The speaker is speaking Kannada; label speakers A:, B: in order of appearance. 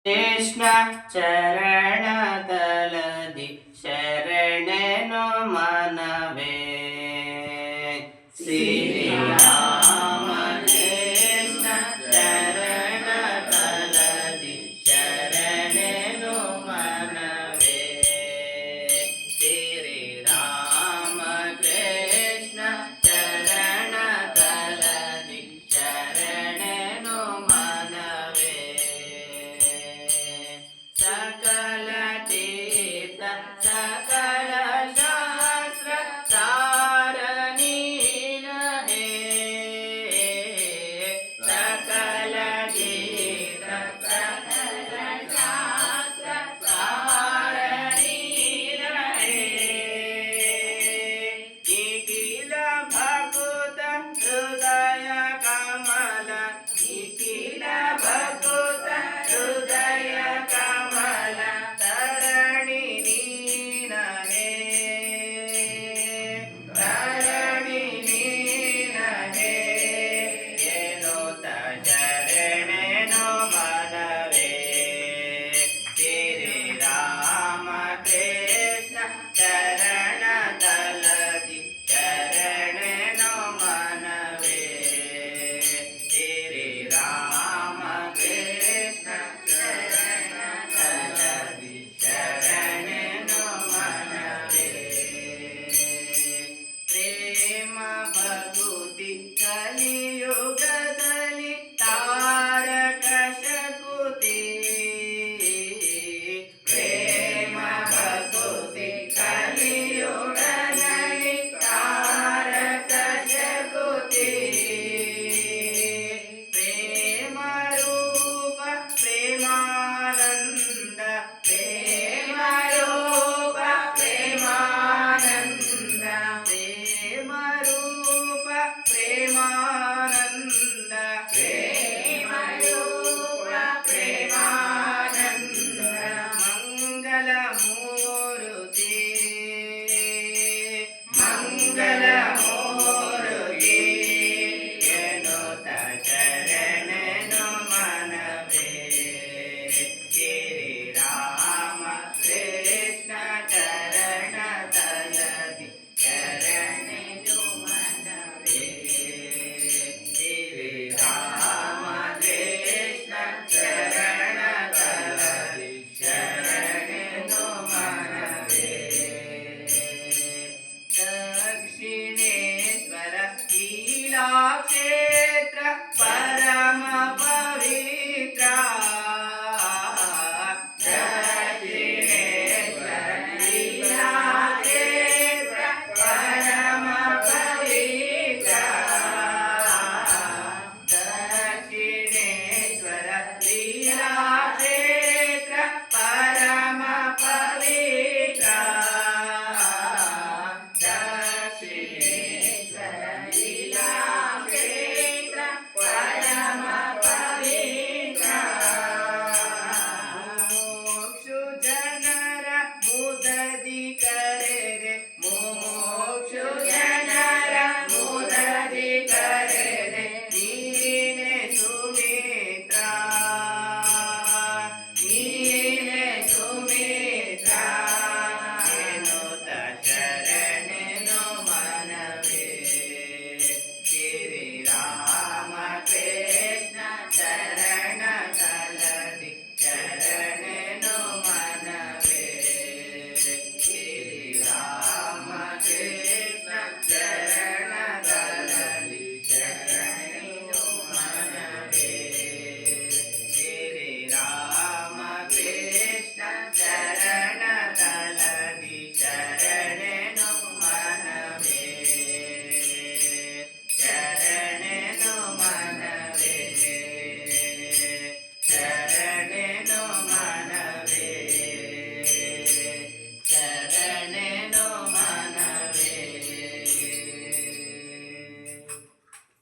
A: ಕೃಷ್ಣ ಚರಣತಲದಿ ಶರಣೆನು ಮನವೇ ಶ್ರೀರಾಮ ಕೃಷ್ಣ ಚರಣತಲದಿ ಶರಣೆನು ಮನವೇ ಶ್ರೀರಾಮ ಕೃಷ್ಣ ಚರಣತಲದಿ ಶರಣೆನು ಮನವೇ ಸಕಲ ತೀರ್ಥ ಸಕಲ ಶಾಸ್ತ್ರ ಸಾರ ನೀನಹೇ ಸಕಲ ತೀರ್ಥ ಸಕಲ ಶಾಸ್ತ್ರ ಸಾರ ನೀನಹೇ ನಿಖಿಲ ಭಕುತ ಹೃದಯ ಕಮಲ ನಿಖಿಲ ಭಕುತ ಹೃದಯ ಕಮಲ ತರಣಿ ನೀನಹೇ ತರಣಿ ನೀನಹೇ ಎನ್ನುತ್ತ ಶರಣೆನು ಮನವೇ ಶ್ರೀರಾಮ ಕೃಷ್ಣ ಚರಣತಲದಿ ಶರಣೆನು ಮನವೇ ಶ್ರೀರಾಮ ಕೃಷ್ಣ ಚರಣತಲದಿ ಶರಣೆನು ಮನವೇ ಪ್ರೇಮ ಭಕುತಿ ಕಲಿಯುಗದಲ್ಲಿ ತಾರಕ ಶಕುತಿ ಪ್ರೇಮ ಭಕುತಿ ಕಲಿಯುಗದಲ್ಲಿ ತಾರಕ ಶಕುತಿ ಪ್ರೇಮ ರೂಪ ಪ್ರೇಮಾನಂದ ಪ್ರೇಮ ರೂಪ ಪ್ರೇಮಾನಂದ ಪ್ರೇಮ ರೂಪ ಪ್ರೇಮಾನಂದ ಪ್ರೇಮ ರೂಪ ಪ್ರೇಮಾನಂದ ಮಂಗಲ ಮೂರುತಿ ಮಂಗಲ ಮೂರುತಿ ಎನ್ನುತ್ತ ಶರಣೆನು ಮನವೇ ಶ್ರೀರಾಮ ಕೃಷ್ಣ ಚರಣತಲದಿ ಶರಣೆನು ಮನವೇ ಶ್ರೀರಾಮ ಕೃಷ್ಣ ಚರಣತಲದಿ ಶರಣೆನು ಮನವೇ ದಕ್ಷಿಣೇಶ್ವರ ಲೀಲಾಕ್ಷೇತ್ರ ಪರಮ ಪವಿತ್ರ ದಕ್ಷಿಣೇಶ್ವರ ಲೀಲಾಕ್ಷೇತ್ರ ಪರಮ ಪವಿತ್ರ ದಕ್ಷಿಣೇಶ್ವರ ಲೀಲಾಕ್ಷೇತ್ರ ಪರಮ ಪವಿತ್ರ ದಕ್ಷಿಣೇಶ್ವರ ಲೀಲಾಕ್ಷೇತ್ರ ಪರಮ ಪವಿತ್ರ ಮೋಕ್ಷು ಜನರ ಮುದದಿ ಕರೆದೆ ಮೋಕ್ಷು ಜನರ ಮುದದಿ ಕರೆದೆ ನೀನೆ ಸುಮಿತ್ರ ನೀನೆ ಸುಮಿತ್ರ ಎನ್ನುತ್ತ ಶರಣೆನು ಮನವೇ ಶ್ರೀರಾಮ ಕೃಷ್ಣ ಚರಣತಲದಿ ಶರಣೆನು ಮನವೇ ಶ್ರೀರಾಮ ಕೃಷ್ಣ ಚರಣತಲದಿ ಶರಣೆನು ಮನವೇ ಶ್ರೀರಾಮ ಕೃಷ್ಣ ಚರಣತಲದಿ ಶರಣೆನು ಮನವೇ ಶರಣೆನು ಮನವೇ ಶರಣೆನು